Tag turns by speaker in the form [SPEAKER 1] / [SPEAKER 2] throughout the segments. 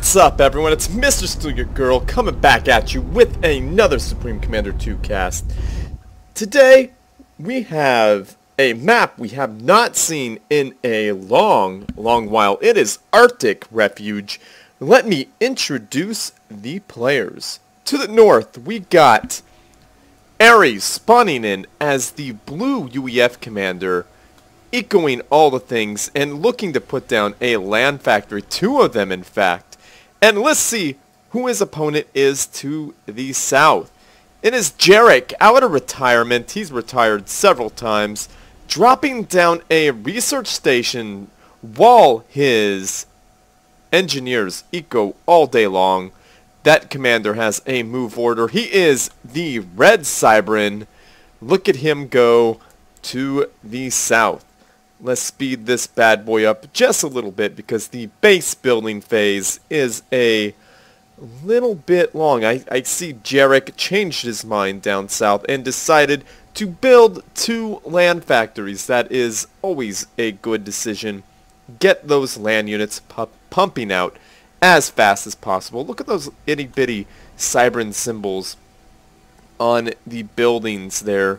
[SPEAKER 1] What's up, everyone? It's Mr.StealUrGurl coming back at you with another Supreme Commander 2 cast. Today, we have a map we have not seen in a long while. It is Arctic Refuge. Let me introduce the players. To the north, we got Ares spawning in as the blue UEF commander, echoing all the things and looking to put down a land factory, 2 of them in fact. And let's see who his opponent is to the south. It is Jarek, out of retirement. He's retired several times, dropping down a research station while his engineers eco all day long. That commander has a move order. He is the red Cybran. Look at him go to the south. Let's speed this bad boy up just a little bit because the base building phase is a little bit long. I see Jarek changed his mind down south and decided to build 2 land factories. That is always a good decision. Get those land units pumping out as fast as possible. Look at those itty bitty Cybran symbols on the buildings there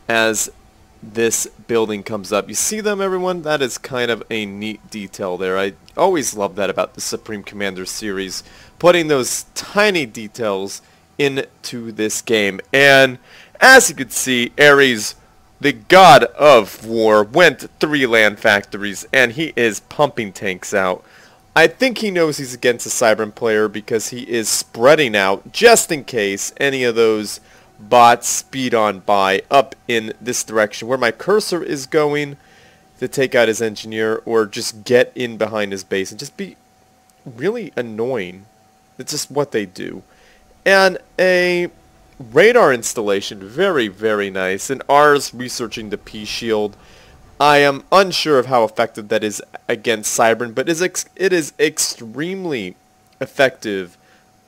[SPEAKER 1] as this building comes up. You see them, everyone? That is kind of a neat detail there. I always love that about the Supreme Commander series, putting those tiny details into this game. And as you can see, Ares, the god of war, went 3 land factories and he is pumping tanks out. I think he knows he's against a Cybran player because he is spreading out just in case any of those bots speed on by up in this direction where my cursor is going to take out his engineer, or just get in behind his base and just be really annoying. It's just what they do. And a radar installation, very nice. And ours researching the P shield. I am unsure of how effective that is against Cybran, but it is extremely effective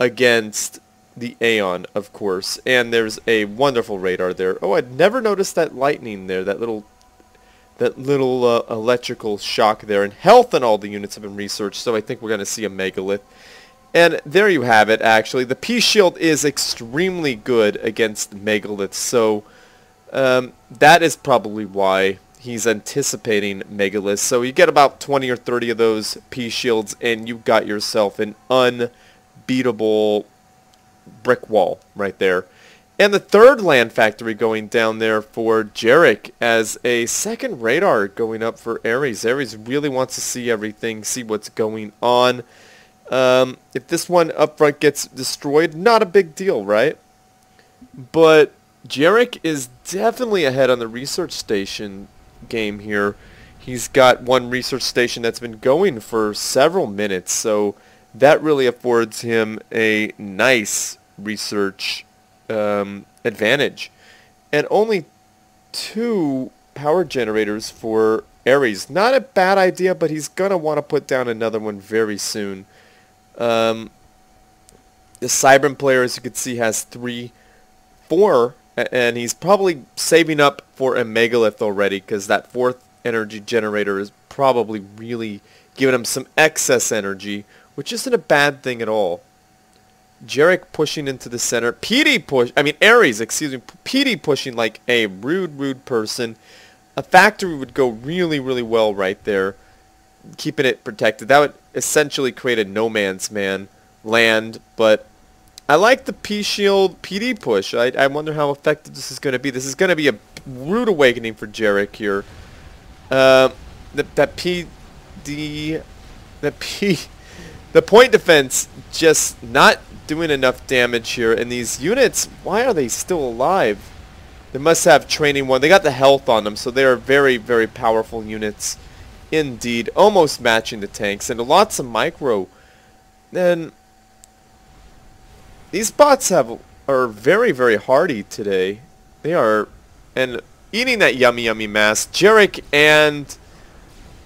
[SPEAKER 1] against the Aeon, of course. And there's a wonderful radar there. Oh, I'd never noticed that lightning there, that little electrical shock there. And health and all the units have been researched, so I think we're going to see a megalith. And there you have it, actually. The P shield is extremely good against megaliths, so that is probably why he's anticipating megaliths. So you get about 20 or 30 of those P shields and you got yourself an unbeatable brick wall right there. And the 3rd land factory going down there for Jarek as a 2nd radar going up for Ares. Ares really wants to see everything, see what's going on. If this one up front gets destroyed, not a big deal, right? But Jarek is definitely ahead on the research station game here. He's got 1 research station that's been going for several minutes, so that really affords him a nice research advantage. And only 2 power generators for Ares. Not a bad idea, but he's going to want to put down another one very soon. The Cybran player, as you can see, has 4, and he's probably saving up for a megalith already, because that 4th energy generator is probably really giving him some excess energy, which isn't a bad thing at all. Jarek pushing into the center. Ares, excuse me. PD pushing like a rude person. A factory would go really well right there, keeping it protected. That would essentially create a no man's land, but I like the P shield PD push. I wonder how effective this is going to be. This is going to be a rude awakening for Jarek here. The point defense just not doing enough damage here. And these units, why are they still alive? They must have training 1. They got the health on them, so they are very powerful units indeed. Almost matching the tanks, and lots of micro. And these bots are very hardy today. They are, and eating that yummy mass. Jarek and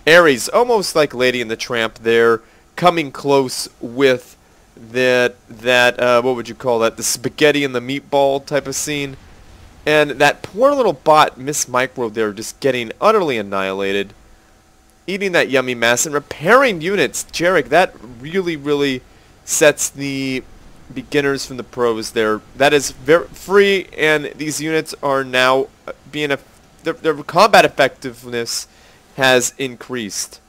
[SPEAKER 1] Ares, almost like Lady and the Tramp there, coming close with that what would you call that? The spaghetti and the meatball type of scene. And that poor little bot, Miss Micro there, just getting utterly annihilated. Eating that yummy mess and repairing units. Jarek, that really sets the beginners from the pros there. That is very free, and these units are now being their combat effectiveness has increased.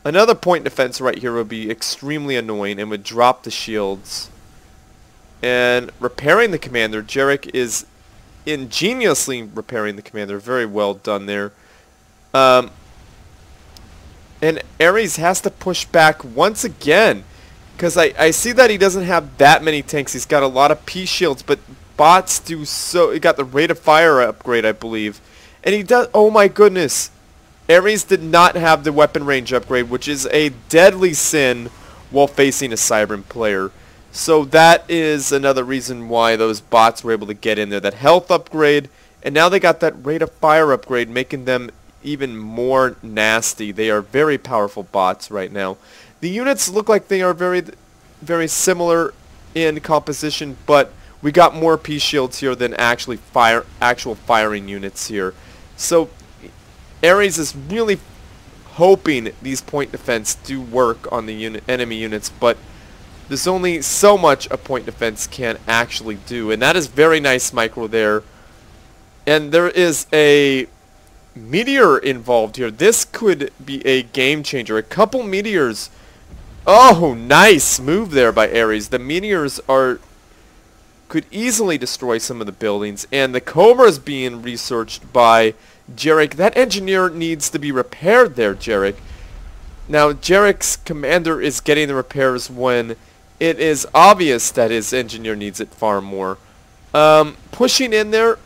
[SPEAKER 1] Another point defense right here would be extremely annoying and would drop the shields. And repairing the commander, Jarek is ingeniously repairing the commander. Very well done there. And Ares has to push back once again, because I see that he doesn't have that many tanks. He's got a lot of P shields, but bots do so. He got the rate of fire upgrade, I believe. And he does, oh my goodness. Ares did not have the weapon range upgrade, which is a deadly sin while facing a Cybran player. So that is another reason why those bots were able to get in there. That health upgrade, and now they got that rate of fire upgrade, making them even more nasty. They are very powerful bots right now. The units look like they are very, very similar in composition, but we got more P shields here than actual firing units here. So Ares is really hoping these point defense do work on the enemy units, but there's only so much a point defense can actually do, and that is very nice micro there. And there is a meteor involved here. This could be a game changer. A couple meteors. Oh, nice move there by Ares. The meteors could easily destroy some of the buildings, and the Cobra is being researched by Jarek. That engineer needs to be repaired there, Jarek. Now, Jarek's commander is getting the repairs when it is obvious that his engineer needs it far more. Pushing in there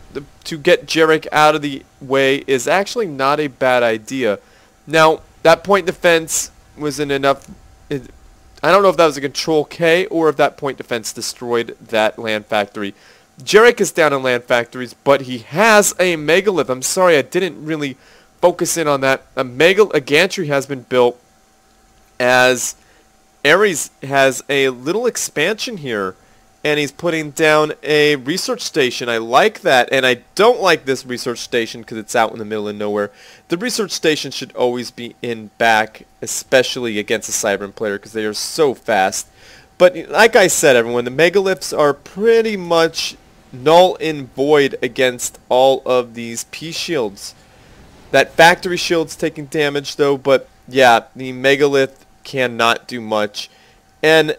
[SPEAKER 1] to get Jarek out of the way is actually not a bad idea. Now, that point defense wasn't enough. I don't know if that was a control K or if that point defense destroyed that land factory. Jarek is down in land factories, but he has a megalith. I'm sorry, I didn't really focus in on that. A gantry has been built, as Ares has a little expansion here, and he's putting down a research station. I like that, and I don't like this research station because it's out in the middle of nowhere. The research station should always be in back, especially against a Cybran player, because they are so fast. But like I said, everyone, the megaliths are pretty much null and void against all of these P shields. That factory shield's taking damage though, but yeah, the megalith cannot do much. And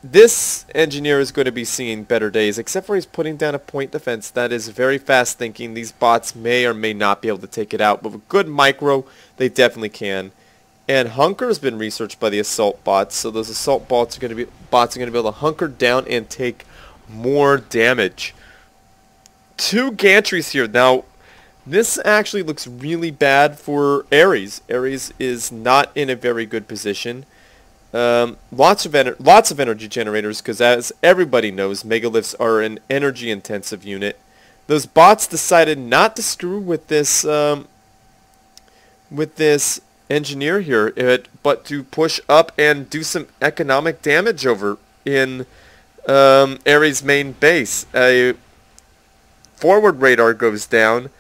[SPEAKER 1] this engineer is going to be seeing better days, except for he's putting down a point defense. That is very fast thinking. These bots may or may not be able to take it out, but with good micro, they definitely can. And hunker has been researched by the assault bots, so those assault bots are going to be able to hunker down and take more damage. 2 gantries here. Now, this actually looks really bad for Ares. Ares is not in a very good position. Lots of energy generators, because as everybody knows, megaliths are an energy intensive unit. Those bots decided not to screw with this engineer here, but to push up and do some economic damage over in Ares' main base. A forward radar goes down,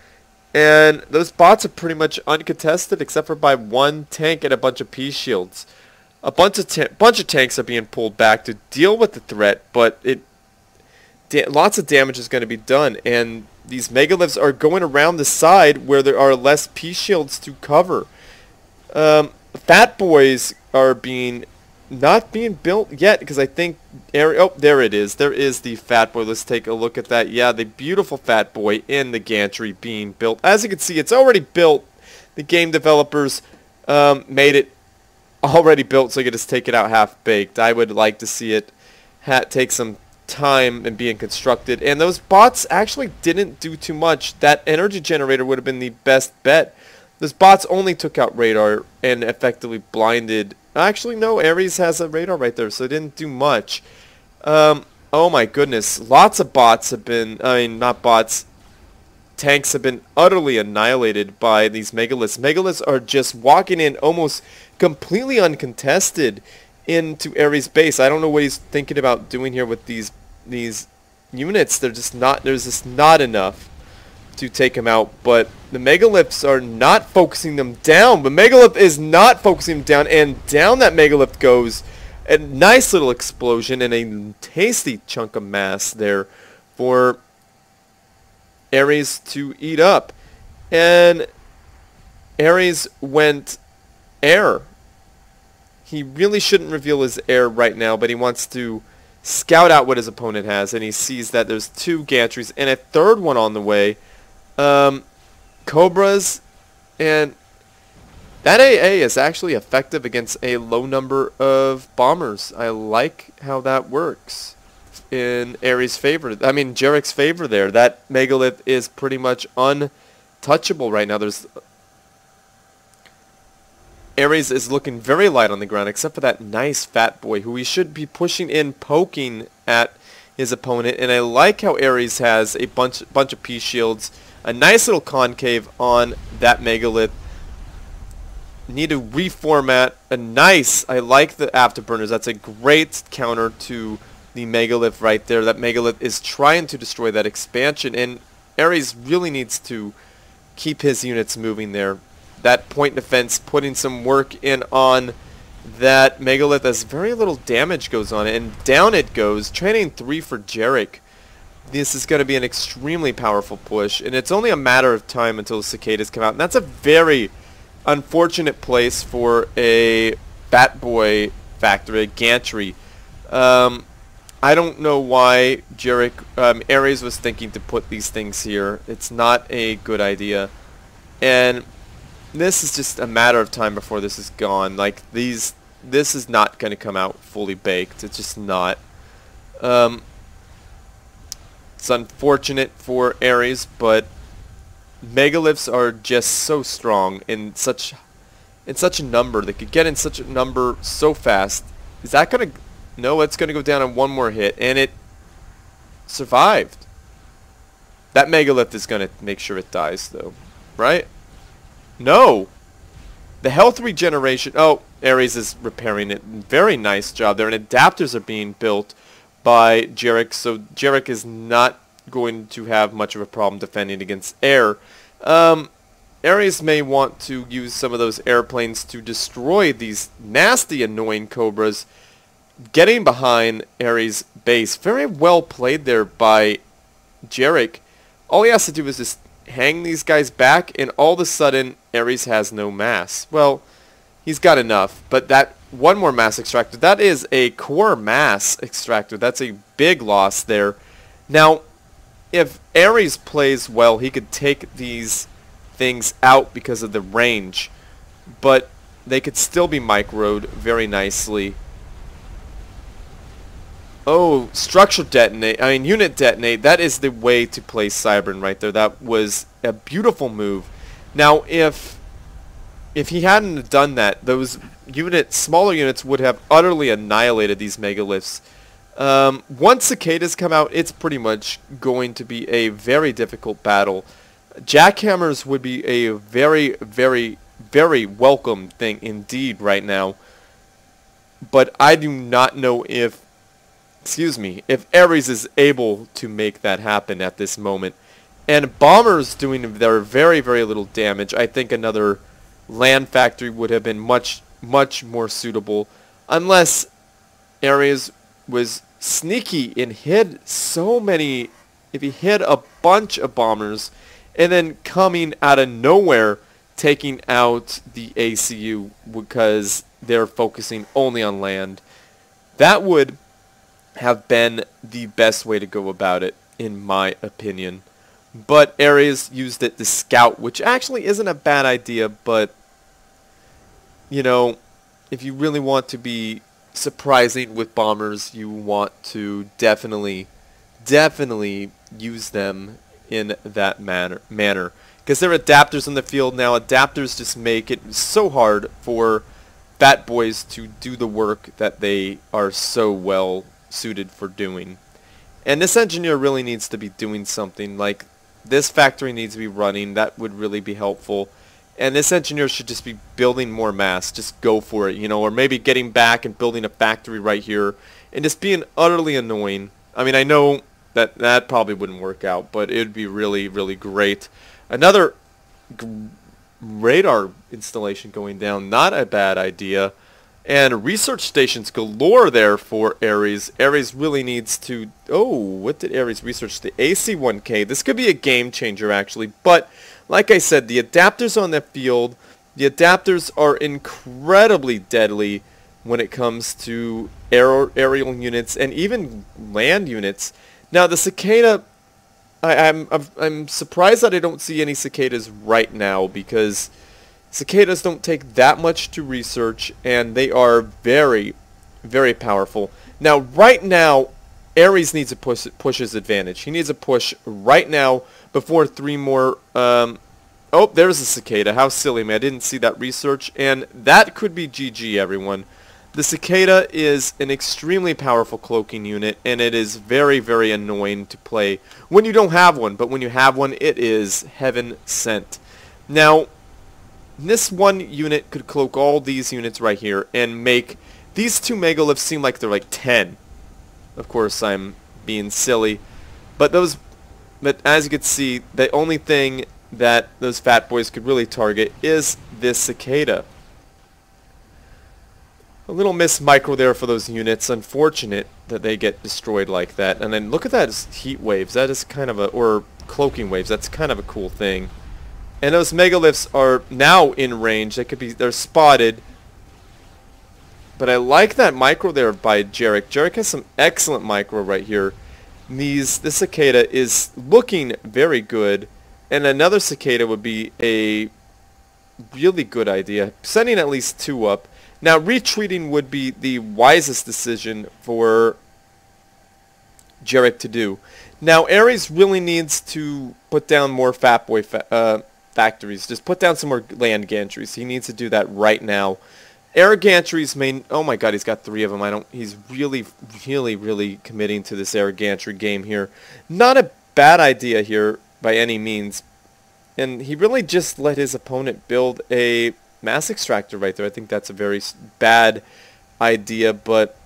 [SPEAKER 1] and those bots are pretty much uncontested except for by 1 tank and a bunch of P shields. A bunch of tanks are being pulled back to deal with the threat, but lots of damage is going to be done, and these megaliths are going around the side where there are less P shields to cover. Fat boys are not being built yet, because I think oh, there it is. There is the fat boy. Let's take a look at that. Yeah, the beautiful fat boy in the gantry being built. As you can see, it's already built. The game developers made it already built, so you can just take it out half-baked. I would like to see it take some time and being constructed. And those bots actually didn't do too much. That energy generator would have been the best bet. Those bots only took out radar and effectively blinded. Actually, no, Ares has a radar right there, so it didn't do much. Oh my goodness. Lots of bots have been, not bots, tanks have been utterly annihilated by these megaliths. Megaliths are just walking in almost completely uncontested into Ares' base. I don't know what he's thinking about doing here with these units. There's just not enough to take him out, but the megaliths are not focusing them down. The megalith is not focusing them down, and down that megalith goes. a nice little explosion and a tasty chunk of mass there for Ares to eat up. And Ares went air. He really shouldn't reveal his air right now, but he wants to scout out what his opponent has, and he sees that there's 2 gantries and a third one on the way. Cobras, and that AA is actually effective against a low number of bombers. I like how that works in Ares' favor. I mean, Jarek's favor there. That megalith is pretty much untouchable right now. Ares is looking very light on the ground, except for that nice fat boy who he should be pushing in, poking at his opponent. And I like how Ares has a bunch of P shields, a nice little concave on that megalith. Need to reformat a nice. I like the afterburners. That's a great counter to the megalith right there. That megalith is trying to destroy that expansion, and Ares really needs to keep his units moving there. That point defense, putting some work in on that megalith as very little damage goes on it, and down it goes. Training 3 for Jarek. This is going to be an extremely powerful push, and it's only a matter of time until the cicadas come out, and that's a very unfortunate place for a Bat Boy factory, a gantry. I don't know why Jarek, Ares was thinking to put these things here. It's not a good idea, and this is just a matter of time before this is gone. Like, this is not going to come out fully baked. It's just not. It's unfortunate for Ares, but megaliths are just so strong in such a number. They could get in such a number so fast. Is that going to... No, it's going to go down on one more hit, and it survived. That megalith is going to make sure it dies, though. Right? No! The health regeneration... Oh, Ares is repairing it. Very nice job there. And adapters are being built by Jarek, so Jarek is not going to have much of a problem defending against air. Ares may want to use some of those airplanes to destroy these nasty, annoying cobras. Getting behind Ares' base. Very well played there by Jarek. All he has to do is just hang these guys back, and all of a sudden Ares has no mass. Well, he's got enough, but that one more mass extractor, that is a core mass extractor. That's a big loss there. Now, if Ares plays well, he could take these things out because of the range, but they could still be microed very nicely. Oh, structure detonate, I mean unit detonate, that is the way to play Cybern right there. That was a beautiful move. Now, if he hadn't done that, those smaller units would have utterly annihilated these megaliths. Once cicadas come out, it's pretty much going to be a very difficult battle. Jackhammers would be a very, very, very welcome thing indeed right now. But I do not know if Ares is able to make that happen at this moment. And bombers doing their very, very little damage. I think another land factory would have been much, much more suitable. Unless Ares was sneaky and hid so many... If he hid a bunch of bombers and then coming out of nowhere taking out the ACU because they're focusing only on land, that would have been the best way to go about it, in my opinion. But Ares used it to scout, which actually isn't a bad idea, but, you know, if you really want to be surprising with bombers, you want to definitely use them in that manner. Because there are adapters in the field now. Adapters just make it so hard for Bat Boys to do the work that they are so well suited for doing. And this engineer really needs to be doing something. Like, this factory needs to be running. That would really be helpful. And this engineer should just be building more mass. Just go for it, you know, or maybe getting back and building a factory right here and just being utterly annoying. I mean, I know that probably wouldn't work out, but it would be really, really great. Another radar installation going down, not a bad idea. And research stations galore there for Ares. Ares really needs to... Oh, what did Ares research? The AC-1K. This could be a game changer, actually. But, like I said, the adapters on the field, the adapters are incredibly deadly when it comes to aerial units and even land units. Now, the cicada... I'm surprised that I don't see any cicadas right now, because cicadas don't take that much to research, and they are very, very powerful. Now, right now, Ares needs to push his advantage. He needs a push right now before 3 more... oh, there's a cicada. How silly, man. I didn't see that research, and that could be GG, everyone. The cicada is an extremely powerful cloaking unit, and it is very, very annoying to play when you don't have one. But when you have one, it is heaven sent. Now, this one unit could cloak all these units right here and make these 2 megaliths seem like they're like 10. Of course, I'm being silly. But as you can see, the only thing that those fat boys could really target is this cicada. A little miss micro there for those units. Unfortunate that they get destroyed like that. And then look at that as heat waves. That is kind of a... or cloaking waves. That's kind of a cool thing. And those megaliths are now in range. They're spotted. But I like that micro there by Jarek. Jarek has some excellent micro right here. This cicada is looking very good. And another cicada would be a really good idea. Sending at least 2 up. Now, retreating would be the wisest decision for Jarek to do. Now, Ares really needs to put down more fatboy factories. Just put down some more land gantries. He needs to do that right now. Air gantries may... Oh my god, he's got 3 of them. He's really, really, really committing to this air gantry game here. Not a bad idea here by any means. And he really just let his opponent build a mass extractor right there. I think that's a very bad idea, but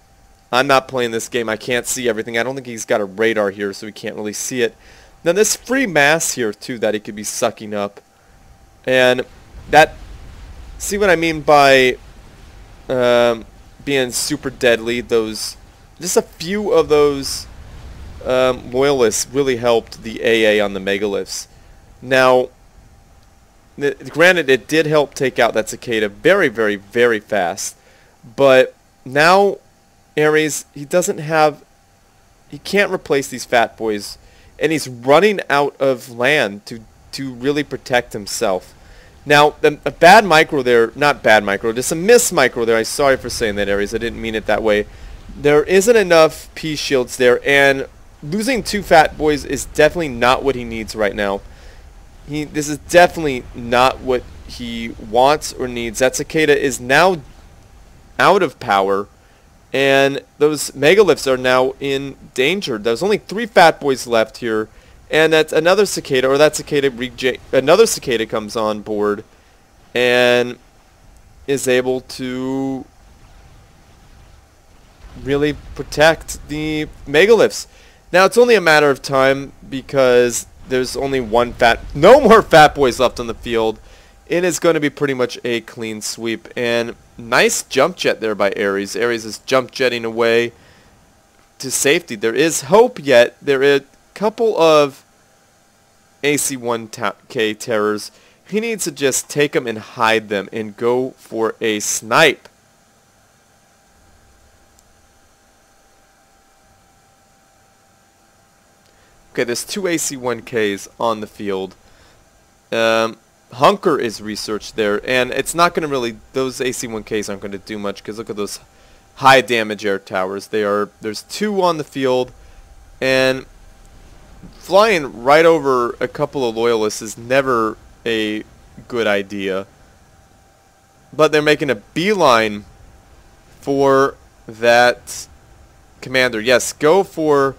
[SPEAKER 1] I'm not playing this game. I can't see everything. I don't think he's got a radar here, so we can't really see it. Now, this free mass here, too, that he could be sucking up. And that... See what I mean by being super deadly? Just a few of those loyalists really helped the AA on the megaliths. Now... Granted, it did help take out that cicada very, very, very fast. But now, Ares, he can't replace these fat boys. And he's running out of land to really protect himself. Now, a bad micro there, not bad micro, just a miss micro there. I'm sorry for saying that, Ares. I didn't mean it that way. There isn't enough P-shields there. And losing 2 fat boys is definitely not what he needs right now. This is definitely not what he wants or needs. That cicada is now out of power, and those megaliths are now in danger. There's only 3 fat boys left here, and that's another cicada, or that cicada, another cicada comes on board and is able to really protect the megaliths. Now, it's only a matter of time because there's only no more fat boys left on the field. It is going to be pretty much a clean sweep. And nice jump jet there by Ares. Ares is jump jetting away to safety. There is hope yet. There are a couple of AC-1K terrors. He needs to just take them and hide them and go for a snipe. Okay, there's 2 AC-1Ks on the field. Hunker is researched there, and it's not going to really... Those AC-1Ks aren't going to do much, because look at those high damage air towers. There's 2 on the field, and flying right over a couple of loyalists is never a good idea. But they're making a beeline for that commander. Yes, go for...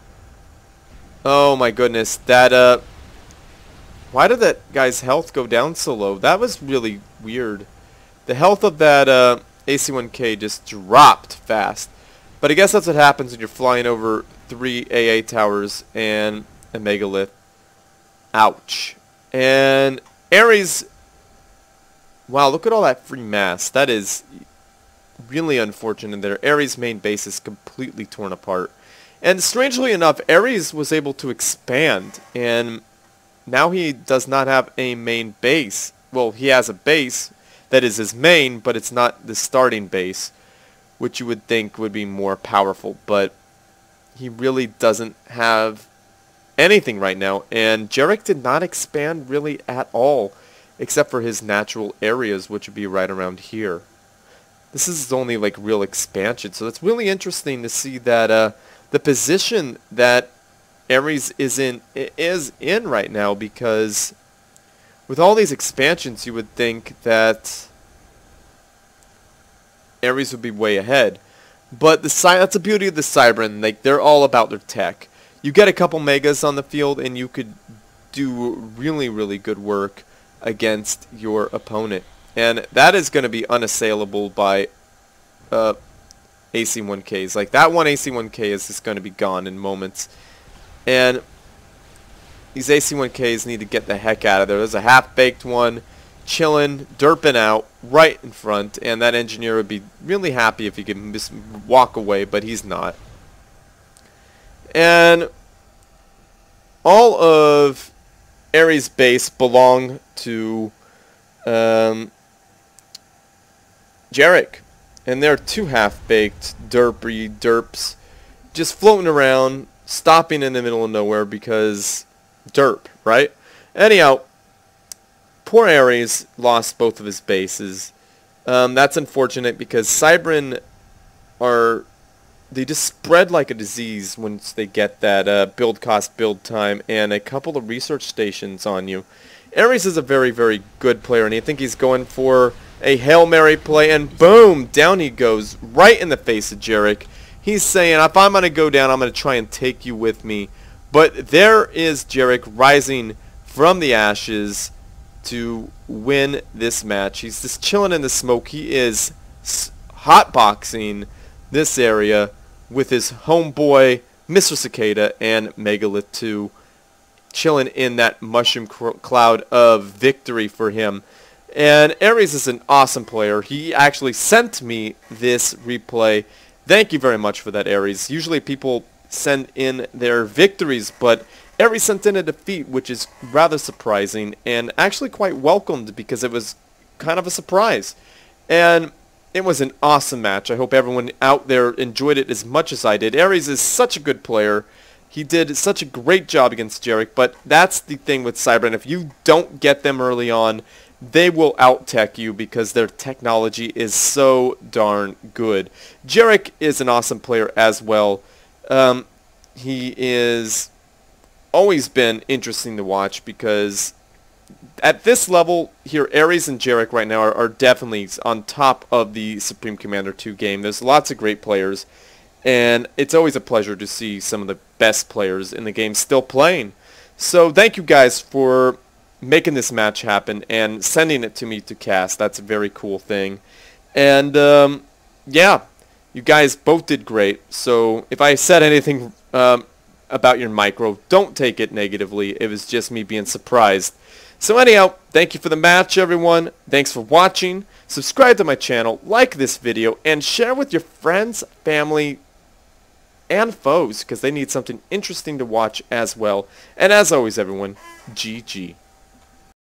[SPEAKER 1] Oh my goodness, that, why did that guy's health go down so low? That was really weird. The health of that, AC-1K just dropped fast. But I guess that's what happens when you're flying over 3 AA towers and a megalith. Ouch. And Ares... Wow, look at all that free mass. That is... really unfortunate there. Ares' main base is completely torn apart. And strangely enough, Ares was able to expand, and now he does not have a main base. Well, he has a base that is his main, but it's not the starting base, which you would think would be more powerful, but he really doesn't have anything right now, and Jarek did not expand really at all, except for his natural areas, which would be right around here. This is his only like real expansion, so it's really interesting to see that the position that Ares is in right now, because with all these expansions you would think that Ares would be way ahead. But that's the beauty of the Cybran. Like, they're all about their tech. You get a couple megas on the field and you could do really, really good work against your opponent. And that is going to be unassailable by AC-1Ks. Like, that one AC-1K is just going to be gone in moments. And these AC-1Ks need to get the heck out of there. There's a half-baked one chilling, derping out right in front, and that engineer would be really happy if he could just walk away, but he's not. And all of Ares' base belong to Jarek, and they're two half-baked derps just floating around, stopping in the middle of nowhere because derp, right? Anyhow, poor Ares lost both of his bases. That's unfortunate because Cybran they just spread like a disease once they get that build cost, build time, and a couple of research stations on you. Ares is a very, very good player, and I think he's going for a Hail Mary play, and boom, down he goes, right in the face of Jarek. He's saying, if I'm going to go down, I'm going to try and take you with me. But there is Jarek rising from the ashes to win this match. He's just chilling in the smoke. He is hotboxing this area with his homeboy, Mr. Cicada, and Megalith 2, chilling in that mushroom cloud of victory for him. And Ares is an awesome player. He actually sent me this replay. Thank you very much for that, Ares. Usually people send in their victories, but Ares sent in a defeat, which is rather surprising and actually quite welcomed because it was kind of a surprise. And it was an awesome match. I hope everyone out there enjoyed it as much as I did. Ares is such a good player. He did such a great job against Jarek, but that's the thing with Cybran. If you don't get them early on, they will out-tech you because their technology is so darn good. Jarek is an awesome player as well. He is always been interesting to watch because at this level here, Ares and Jarek right now are definitely on top of the Supreme Commander 2 game. There's lots of great players, and it's always a pleasure to see some of the best players in the game still playing. So thank you guys for making this match happen and sending it to me to cast. That's a very cool thing. And yeah, you guys both did great. So if I said anything about your micro, don't take it negatively. It was just me being surprised. So anyhow, thank you for the match, everyone. Thanks for watching. Subscribe to my channel, like this video, and share with your friends, family, and foes because they need something interesting to watch as well. And as always, everyone, GG.